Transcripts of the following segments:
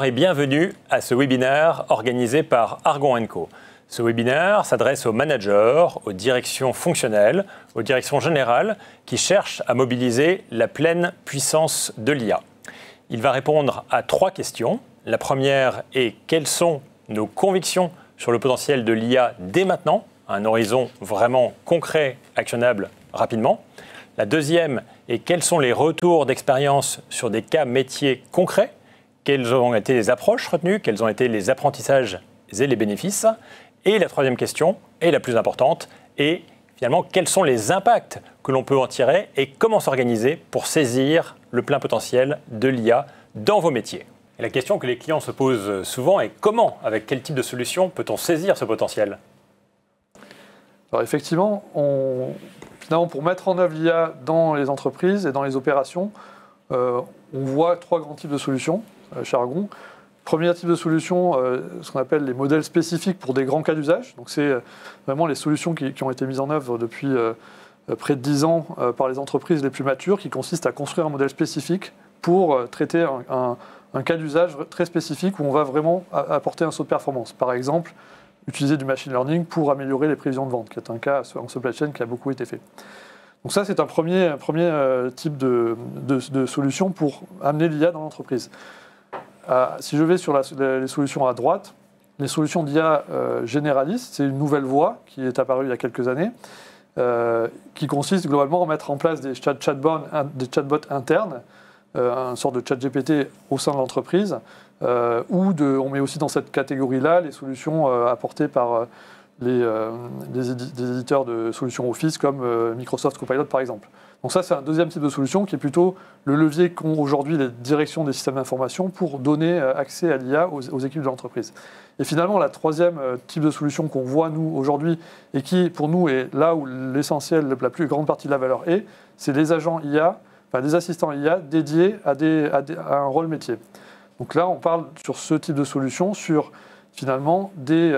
et bienvenue à ce webinaire organisé par Argon & Co. Ce webinaire s'adresse aux managers, aux directions fonctionnelles, aux directions générales qui cherchent à mobiliser la pleine puissance de l'IA. Il va répondre à 3 questions. La première est quelles sont nos convictions sur le potentiel de l'IA dès maintenant, à un horizon vraiment concret, actionnable rapidement. La deuxième est quels sont les retours d'expérience sur des cas métiers concrets, quelles ont été les approches retenues, quels ont été les apprentissages et les bénéfices. Et la troisième question, et la plus importante, est finalement quels sont les impacts que l'on peut en tirer et comment s'organiser pour saisir le plein potentiel de l'IA dans vos métiers. Et la question que les clients se posent souvent est comment, avec quel type de solution peut-on saisir ce potentiel? Alors effectivement, finalement, pour mettre en œuvre l'IA dans les entreprises et dans les opérations, on voit 3 grands types de solutions chez Argon. Premier type de solution, ce qu'on appelle les modèles spécifiques pour des grands cas d'usage. Donc c'est vraiment les solutions qui ont été mises en œuvre depuis près de 10 ans par les entreprises les plus matures, qui consistent à construire un modèle spécifique pour traiter un cas d'usage très spécifique où on va vraiment apporter un saut de performance. Par exemple, utiliser du machine learning pour améliorer les prévisions de vente, qui est un cas en supply chain qui a beaucoup été fait. Donc ça, c'est un premier type de solution pour amener l'IA dans l'entreprise. Si je vais sur les solutions à droite, les solutions d'IA généralistes, c'est une nouvelle voie qui est apparue il y a quelques années, qui consiste globalement à mettre en place des chatbots internes, une sorte de chat GPT au sein de l'entreprise, on met aussi dans cette catégorie-là les solutions apportées par des éditeurs de solutions Office comme Microsoft Copilot par exemple. Donc ça, c'est un deuxième type de solution qui est plutôt le levier qu'ont aujourd'hui les directions des systèmes d'information pour donner accès à l'IA aux équipes de l'entreprise. Et finalement, la troisième type de solution qu'on voit nous aujourd'hui et qui, pour nous, est là où l'essentiel, la plus grande partie de la valeur est, c'est les agents IA, enfin des assistants IA dédiés à un rôle métier. Donc là, on parle sur ce type de solution, sur finalement des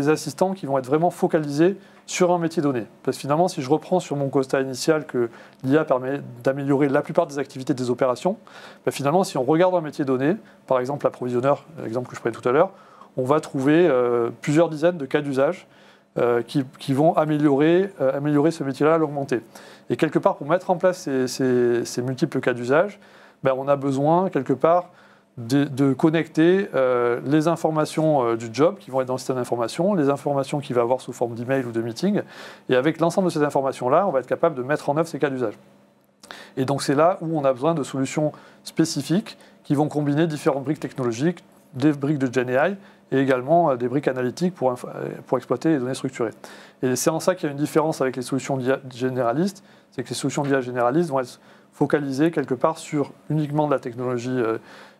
assistants qui vont être vraiment focalisés sur un métier donné. Parce que finalement, si je reprends sur mon constat initial que l'IA permet d'améliorer la plupart des activités des opérations, finalement, si on regarde un métier donné, par exemple l'approvisionneur, l'exemple que je prenais tout à l'heure, on va trouver plusieurs dizaines de cas d'usage qui vont améliorer ce métier-là, l'augmenter. Et quelque part, pour mettre en place ces multiples cas d'usage, on a besoin, quelque part, de connecter les informations du job qui vont être dans le système d'information, les informations qu'il va avoir sous forme d'email ou de meeting, et avec l'ensemble de ces informations-là, on va être capable de mettre en œuvre ces cas d'usage. Et donc c'est là où on a besoin de solutions spécifiques qui vont combiner différentes briques technologiques, des briques de GenAI et également des briques analytiques pour exploiter les données structurées. Et c'est en ça qu'il y a une différence avec les solutions d'IA généralistes, c'est que les solutions d'IA généralistes vont être focalisées quelque part sur uniquement de la technologie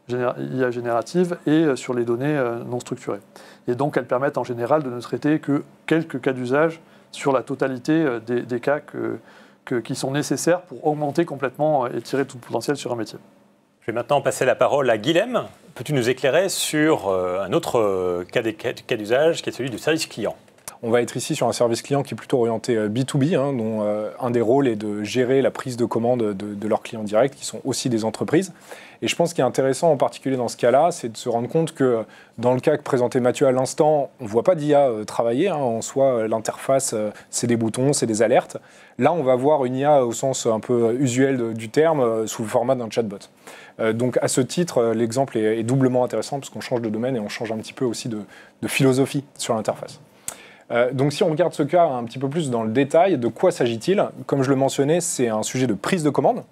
IA générative et sur les données non structurées. Et donc elles permettent en général de ne traiter que quelques cas d'usage sur la totalité des cas qui sont nécessaires pour augmenter complètement et tirer tout le potentiel sur un métier. Je vais maintenant passer la parole à Guilhem. Peux-tu nous éclairer sur un autre cas d'usage qui est celui du service client? On va être ici sur un service client qui est plutôt orienté B2B, dont un des rôles est de gérer la prise de commande de leurs clients directs, qui sont aussi des entreprises. Et je pense qu'il est intéressant, en particulier dans ce cas-là, c'est de se rendre compte que dans le cas que présentait Mathieu à l'instant, on ne voit pas d'IA travailler. En soi, l'interface, c'est des boutons, c'est des alertes. Là, on va voir une IA au sens un peu usuel du terme, sous le format d'un chatbot. Donc à ce titre, l'exemple est doublement intéressant, parce qu'on change de domaine et on change un petit peu aussi de philosophie sur l'interface. Donc si on regarde ce cas un petit peu plus dans le détail, de quoi s'agit-il? Comme je le mentionnais, c'est un sujet de prise de commande.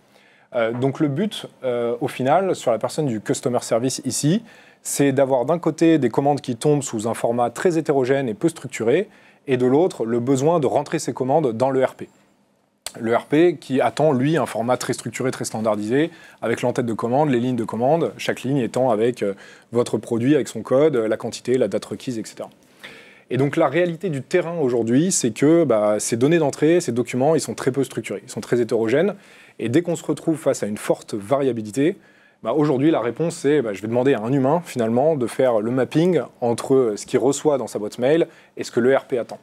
Donc le but, au final, sur la personne du Customer Service ici, c'est d'avoir d'un côté des commandes qui tombent sous un format très hétérogène et peu structuré, et de l'autre, le besoin de rentrer ces commandes dans l'ERP. L'ERP qui attend, lui, un format très structuré, très standardisé, avec l'entête de commande, les lignes de commande, chaque ligne étant avec votre produit, avec son code, la quantité, la date requise, etc. Et donc la réalité du terrain aujourd'hui, c'est que ces données d'entrée, ces documents, ils sont très peu structurés, ils sont très hétérogènes. Et dès qu'on se retrouve face à une forte variabilité, aujourd'hui la réponse c'est je vais demander à un humain finalement de faire le mapping entre ce qu'il reçoit dans sa boîte mail et ce que l'ERP attend.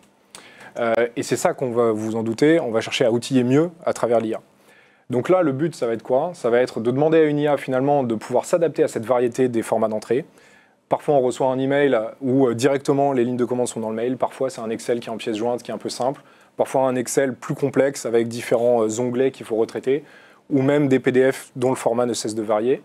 Et c'est ça qu'on va, vous en douter, on va chercher à outiller mieux à travers l'IA. Donc là, le but, ça va être quoi? Ça va être de demander à une IA finalement de pouvoir s'adapter à cette variété des formats d'entrée, Parfois, on reçoit un email où directement les lignes de commande sont dans le mail. Parfois, c'est un Excel qui est en pièce jointe, qui est un peu simple. Parfois, un Excel plus complexe avec différents onglets qu'il faut retraiter, ou même des PDF dont le format ne cesse de varier.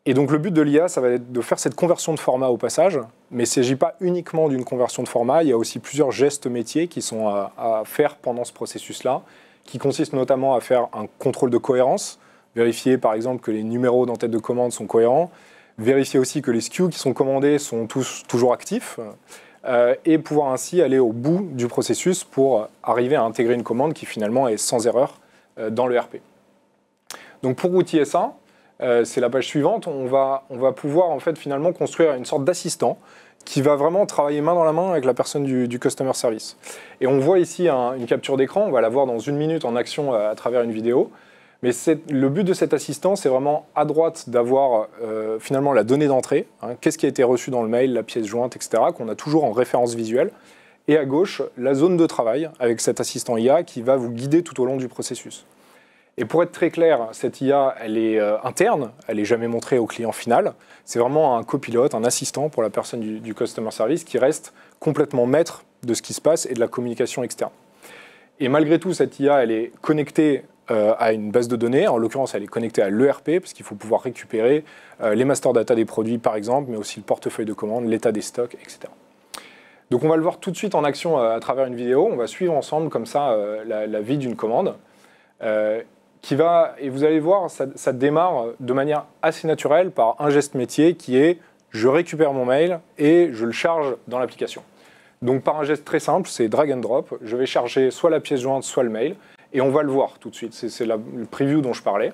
Et donc, le but de l'IA, ça va être de faire cette conversion de format au passage, mais il ne s'agit pas uniquement d'une conversion de format. Il y a aussi plusieurs gestes métiers qui sont à faire pendant ce processus-là, qui consistent notamment à faire un contrôle de cohérence, vérifier par exemple que les numéros dans tête de commande sont cohérents, vérifier aussi que les SKU qui sont commandés sont tous toujours actifs, et pouvoir ainsi aller au bout du processus pour arriver à intégrer une commande qui finalement est sans erreur dans le RP. Donc pour outiller ça, c'est la page suivante, on va pouvoir en fait finalement construire une sorte d'assistant qui va vraiment travailler main dans la main avec la personne du customer service. Et on voit ici une capture d'écran, on va la voir dans 1 minute en action à travers une vidéo. Mais le but de cet assistant, c'est vraiment à droite d'avoir finalement la donnée d'entrée, qu'est-ce qui a été reçu dans le mail, la pièce jointe, etc., qu'on a toujours en référence visuelle. Et à gauche, la zone de travail avec cet assistant IA qui va vous guider tout au long du processus. Et pour être très clair, cette IA, elle est interne, elle n'est jamais montrée au client final. C'est vraiment un copilote, un assistant pour la personne du customer service qui reste complètement maître de ce qui se passe et de la communication externe. Et malgré tout, cette IA, elle est connectée à une base de données. En l'occurrence, elle est connectée à l'ERP, parce qu'il faut pouvoir récupérer les master data des produits, par exemple, mais aussi le portefeuille de commande, l'état des stocks, etc. Donc on va le voir tout de suite en action à travers une vidéo. On va suivre ensemble comme ça la vie d'une commande. Et vous allez voir, ça démarre de manière assez naturelle par un geste métier qui est « je récupère mon mail et je le charge dans l'application ». Donc par un geste très simple, c'est drag and drop. Je vais charger soit la pièce jointe, soit le mail. Et on va le voir tout de suite. C'est le preview dont je parlais.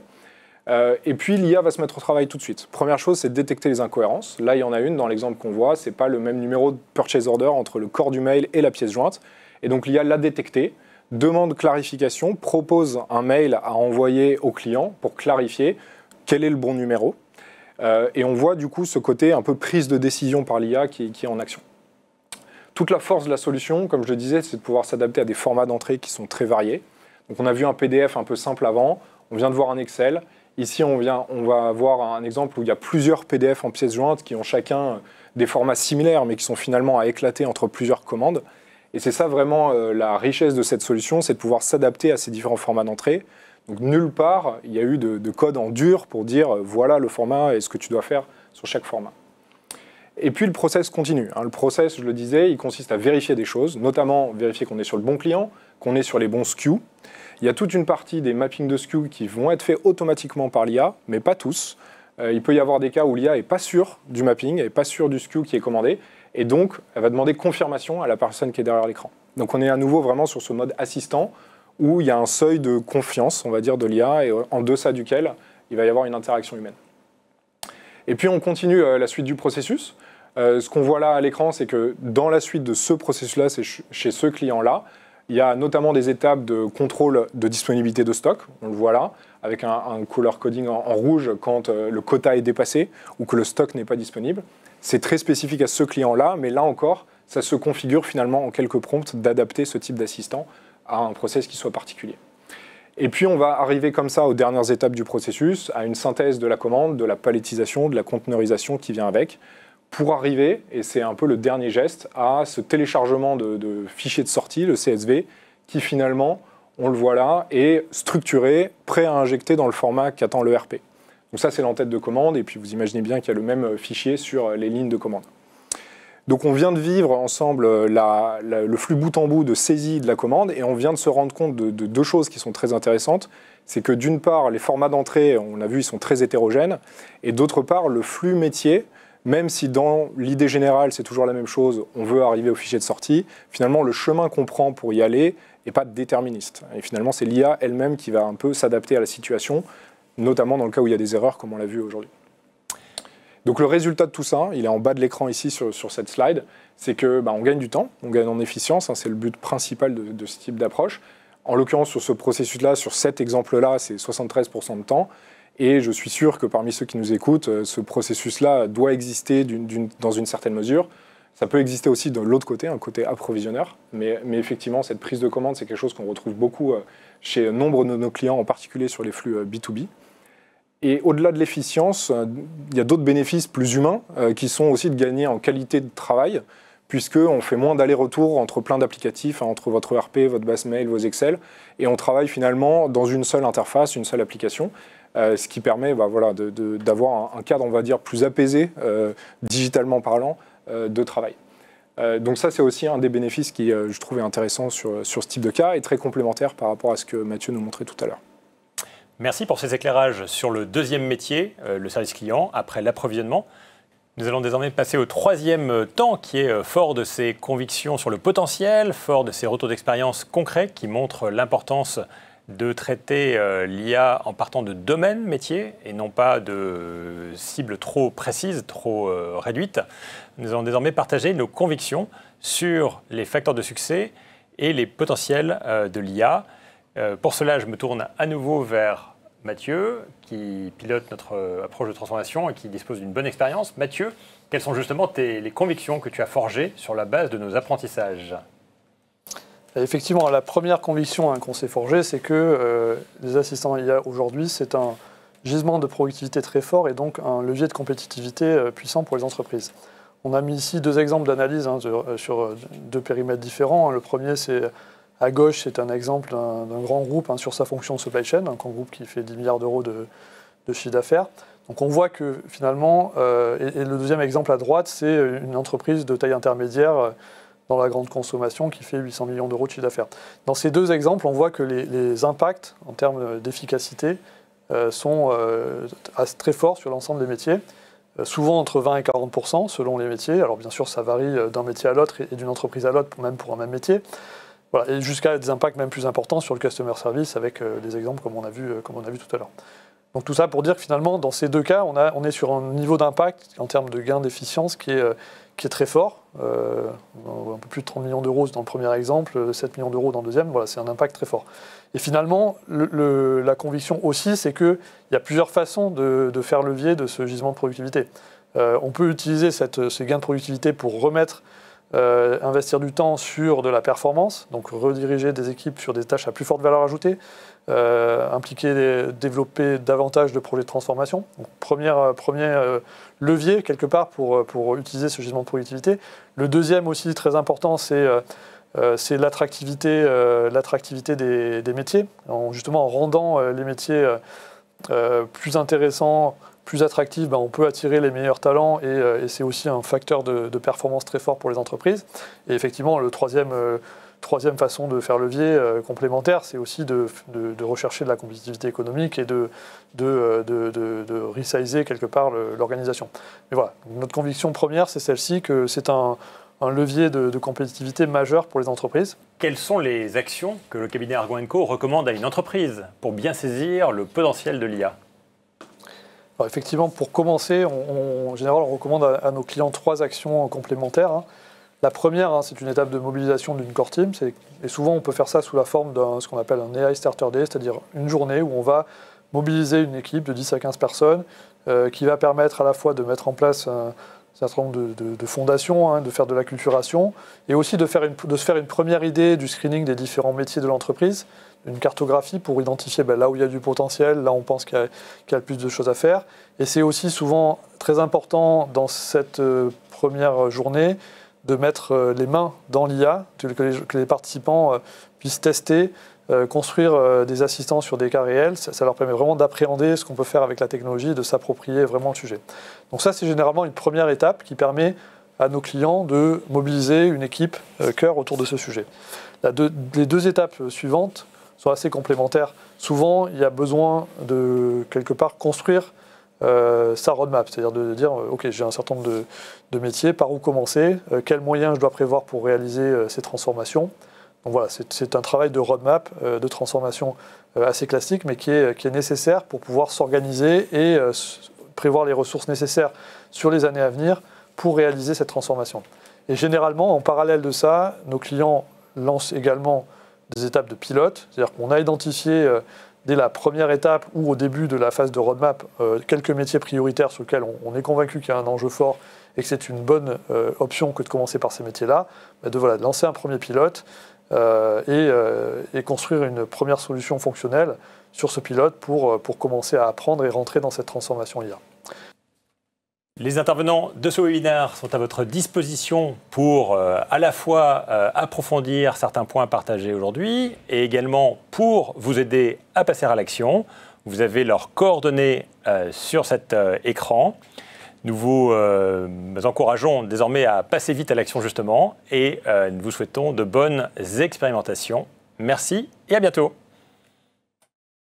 Et puis l'IA va se mettre au travail tout de suite. Première chose, c'est de détecter les incohérences. Là, il y en a une dans l'exemple qu'on voit. Ce n'est pas le même numéro de purchase order entre le corps du mail et la pièce jointe. Et donc l'IA l'a détecté, demande clarification, propose un mail à envoyer au client pour clarifier quel est le bon numéro. Et on voit du coup ce côté un peu prise de décision par l'IA qui est en action. Toute la force de la solution, comme je le disais, c'est de pouvoir s'adapter à des formats d'entrée qui sont très variés. Donc on a vu un PDF un peu simple avant, on vient de voir un Excel. Ici, on va voir un exemple où il y a plusieurs PDF en pièces jointes qui ont chacun des formats similaires, mais qui sont finalement à éclater entre plusieurs commandes. Et c'est ça vraiment la richesse de cette solution, c'est de pouvoir s'adapter à ces différents formats d'entrée. Donc nulle part, il y a eu de code en dur pour dire voilà le format et ce que tu dois faire sur chaque format. Et puis le process continue. Le process, je le disais, il consiste à vérifier des choses, notamment vérifier qu'on est sur le bon client, qu'on est sur les bons SKU. Il y a toute une partie des mappings de SKU qui vont être faits automatiquement par l'IA, mais pas tous. Il peut y avoir des cas où l'IA n'est pas sûre du mapping, n'est pas sûre du SKU qui est commandé, et donc elle va demander confirmation à la personne qui est derrière l'écran. Donc on est à nouveau vraiment sur ce mode assistant, où il y a un seuil de confiance, on va dire, de l'IA, et en deçà duquel il va y avoir une interaction humaine. Et puis on continue la suite du processus. Ce qu'on voit là à l'écran, c'est que dans la suite de ce processus-là, c'est chez ce client-là, il y a notamment des étapes de contrôle de disponibilité de stock, on le voit là, avec un color coding en rouge quand le quota est dépassé ou que le stock n'est pas disponible. C'est très spécifique à ce client-là, mais là encore, ça se configure finalement en quelques prompts d'adapter ce type d'assistant à un process qui soit particulier. Et puis on va arriver comme ça aux dernières étapes du processus, à une synthèse de la commande, de la palettisation, de la conteneurisation qui vient avec, pour arriver, et c'est un peu le dernier geste, à ce téléchargement de fichiers de sortie, le CSV, qui finalement, on le voit là, est structuré, prêt à injecter dans le format qu'attend le RP. Donc ça, c'est l'entête de commande, et puis vous imaginez bien qu'il y a le même fichier sur les lignes de commande. Donc on vient de vivre ensemble le flux bout en bout de saisie de la commande, et on vient de se rendre compte de deux choses qui sont très intéressantes. C'est que d'une part, les formats d'entrée, on a vu, ils sont très hétérogènes, et d'autre part, le flux métier, même si dans l'idée générale, c'est toujours la même chose, on veut arriver au fichier de sortie, finalement, le chemin qu'on prend pour y aller n'est pas déterministe. Et finalement, c'est l'IA elle-même qui va un peu s'adapter à la situation, notamment dans le cas où il y a des erreurs, comme on l'a vu aujourd'hui. Donc le résultat de tout ça, il est en bas de l'écran ici sur cette slide, c'est que on gagne du temps, on gagne en efficience, c'est le but principal de ce type d'approche. En l'occurrence, sur ce processus-là, sur cet exemple-là, c'est 73% de temps. Et je suis sûr que parmi ceux qui nous écoutent, ce processus-là doit exister dans une certaine mesure. Ça peut exister aussi de l'autre côté, un côté approvisionneur. Mais effectivement, cette prise de commande, c'est quelque chose qu'on retrouve beaucoup chez nombre de nos clients, en particulier sur les flux B2B. Et au-delà de l'efficience, il y a d'autres bénéfices plus humains qui sont aussi de gagner en qualité de travail, puisqu'on fait moins d'allers-retours entre plein d'applicatifs, entre votre ERP, votre base mail, vos Excel, et on travaille finalement dans une seule interface, une seule application, ce qui permet d'avoir un cadre, on va dire, plus apaisé, digitalement parlant, de travail. Donc ça, c'est aussi un des bénéfices qui, je trouvais intéressant sur ce type de cas, et très complémentaire par rapport à ce que Mathieu nous montrait tout à l'heure. Merci pour ces éclairages sur le deuxième métier, le service client, après l'approvisionnement. Nous allons désormais passer au troisième temps qui est fort de ses convictions sur le potentiel, fort de ses retours d'expérience concrets qui montrent l'importance de traiter l'IA en partant de domaines métiers et non pas de cibles trop précises, trop réduites. Nous allons désormais partager nos convictions sur les facteurs de succès et les potentiels de l'IA. Pour cela, je me tourne à nouveau vers Mathieu, qui pilote notre approche de transformation et qui dispose d'une bonne expérience. Mathieu, quelles sont justement les convictions que tu as forgées sur la base de nos apprentissages ? Effectivement, la première conviction qu'on s'est forgée, c'est que les assistants IA aujourd'hui, c'est un gisement de productivité très fort et donc un levier de compétitivité puissant pour les entreprises. On a mis ici deux exemples d'analyse sur deux périmètres différents. Le premier, c'est à gauche, c'est un exemple d'un grand groupe sur sa fonction supply chain, un grand groupe qui fait 10 milliards d'euros de chiffre d'affaires. Donc on voit que finalement, et le deuxième exemple à droite, c'est une entreprise de taille intermédiaire dans la grande consommation qui fait 800 millions d'euros de chiffre d'affaires. Dans ces deux exemples, on voit que les impacts en termes d'efficacité sont très forts sur l'ensemble des métiers, souvent entre 20 et 40% selon les métiers. Alors bien sûr, ça varie d'un métier à l'autre et d'une entreprise à l'autre, même pour un même métier. Voilà, et jusqu'à des impacts même plus importants sur le customer service avec des exemples comme on a vu tout à l'heure. Donc tout ça pour dire que finalement, dans ces deux cas, on est sur un niveau d'impact en termes de gain d'efficience qui est très fort. Un peu plus de 30 millions d'euros dans le premier exemple, 7 millions d'euros dans le deuxième. Voilà, c'est un impact très fort. Et finalement, la conviction aussi, c'est qu'il y a plusieurs façons de faire levier de ce gisement de productivité. On peut utiliser ces gains de productivité pour remettre investir du temps sur de la performance, donc rediriger des équipes sur des tâches à plus forte valeur ajoutée, développer davantage de projets de transformation. Donc, premier levier, quelque part, pour utiliser ce gisement de productivité. Le deuxième aussi, très important, c'est l'attractivité des métiers, justement en rendant les métiers plus intéressants, plus attractif, on peut attirer les meilleurs talents et c'est aussi un facteur de performance très fort pour les entreprises. Et effectivement, le troisième façon de faire levier complémentaire, c'est aussi de rechercher de la compétitivité économique et de resizer quelque part l'organisation. Mais voilà, notre conviction première, c'est celle-ci, que c'est un levier de compétitivité majeur pour les entreprises. Quelles sont les actions que le cabinet Argan & Co recommande à une entreprise pour bien saisir le potentiel de l'IA ? Alors effectivement, pour commencer, en général, on recommande à nos clients 3 actions complémentaires. La première, c'est une étape de mobilisation d'une core team. Et souvent, on peut faire ça sous la forme de ce qu'on appelle un AI Starter Day, c'est-à-dire une journée où on va mobiliser une équipe de 10 à 15 personnes qui va permettre à la fois de mettre en place un certain nombre de fondations, de faire de l'acculturation, et aussi de se faire une première idée du screening des différents métiers de l'entreprise, une cartographie pour identifier là où il y a du potentiel, là où on pense qu'il y a le plus de choses à faire. Et c'est aussi souvent très important dans cette première journée de mettre les mains dans l'IA, que les participants puissent tester, construire des assistants sur des cas réels. Ça leur permet vraiment d'appréhender ce qu'on peut faire avec la technologie et de s'approprier vraiment le sujet. Donc ça, c'est généralement une première étape qui permet à nos clients de mobiliser une équipe cœur autour de ce sujet. Les 2 étapes suivantes sont assez complémentaires. Souvent, il y a besoin de, quelque part, construire sa roadmap, c'est-à-dire de dire, OK, j'ai un certain nombre de métiers, par où commencer, quels moyens je dois prévoir pour réaliser ces transformations. Donc voilà, c'est un travail de roadmap, de transformation assez classique, mais qui est nécessaire pour pouvoir s'organiser et prévoir les ressources nécessaires sur les années à venir pour réaliser cette transformation. Et généralement, en parallèle de ça, nos clients lancent également des étapes de pilote, c'est-à-dire qu'on a identifié dès la première étape ou au début de la phase de roadmap quelques métiers prioritaires sur lesquels on est convaincu qu'il y a un enjeu fort et que c'est une bonne option que de commencer par ces métiers-là, de lancer un premier pilote et construire une première solution fonctionnelle sur ce pilote pour commencer à apprendre et rentrer dans cette transformation IA. Les intervenants de ce webinaire sont à votre disposition pour à la fois approfondir certains points partagés aujourd'hui et également pour vous aider à passer à l'action. Vous avez leurs coordonnées sur cet écran. Nous vous encourageons désormais à passer vite à l'action justement et nous vous souhaitons de bonnes expérimentations. Merci et à bientôt.